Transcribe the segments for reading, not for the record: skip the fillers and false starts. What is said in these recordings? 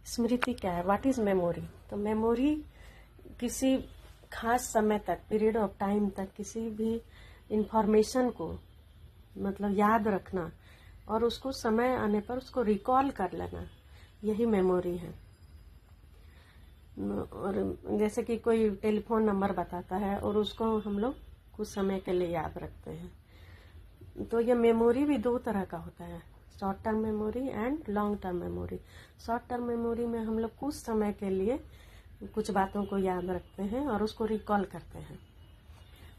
स्मृति क्या है, what is memory. तो मेमोरी किसी खास समय तक, पीरियड ऑफ टाइम तक किसी भी इंफॉर्मेशन को मतलब याद रखना और उसको समय आने पर उसको रिकॉल कर लेना, यही मेमोरी है। और जैसे कि कोई टेलीफोन नंबर बताता है और उसको हम लोग कुछ समय के लिए याद रखते हैं, तो ये मेमोरी भी दो तरह का होता है, short term memory and long term memory. Short term memory में हम लोग कुछ समय के लिए कुछ बातों को याद रखते हैं और उसको रिकॉल करते हैं,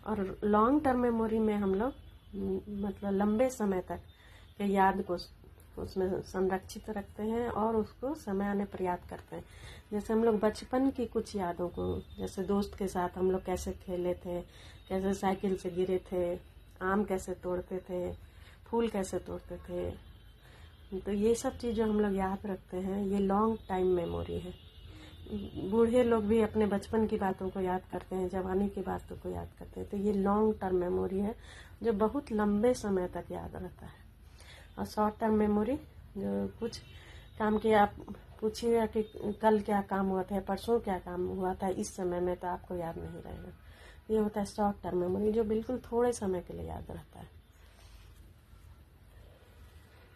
और लॉन्ग टर्म मेमोरी में हम लोग मतलब लंबे समय तक के याद को उसमें संरक्षित रखते हैं और उसको समय आने पर याद करते हैं। जैसे हम लोग बचपन की कुछ यादों को, जैसे दोस्त के साथ हम लोग कैसे खेले थे, कैसे साइकिल से गिरे थे, आम कैसे तोड़ते थे, फूल कैसे तोड़ते थे, तो ये सब चीज़ जो हम लोग याद रखते हैं ये लॉन्ग टाइम मेमोरी है। बूढ़े लोग भी अपने बचपन की बातों को याद करते हैं, जवानी की बातों को याद करते हैं, तो ये लॉन्ग टर्म मेमोरी है जो बहुत लंबे समय तक याद रहता है। और शॉर्ट टर्म मेमोरी जो कुछ काम किया, आप पूछिएगा कि कल क्या काम हुआ था, परसों क्या काम हुआ था, इस समय में तो आपको याद नहीं रहेगा। ये होता है शॉर्ट टर्म मेमोरी जो बिल्कुल थोड़े समय के लिए याद रहता है।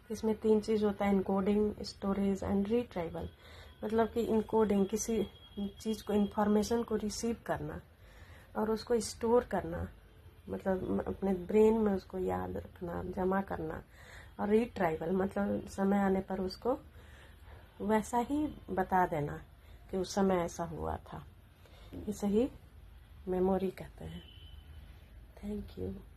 इसमें तीन चीज़ होता है, इनकोडिंग, स्टोरेज एंड रिट्राइवल। मतलब कि इनकोडिंग किसी चीज़ को, इंफॉर्मेशन को रिसीव करना और उसको स्टोर करना, मतलब अपने ब्रेन में उसको याद रखना, जमा करना। और रिट्राइवल मतलब समय आने पर उसको वैसा ही बता देना कि उस समय ऐसा हुआ था। इसे ही मेमोरी कहते हैं। Thank you.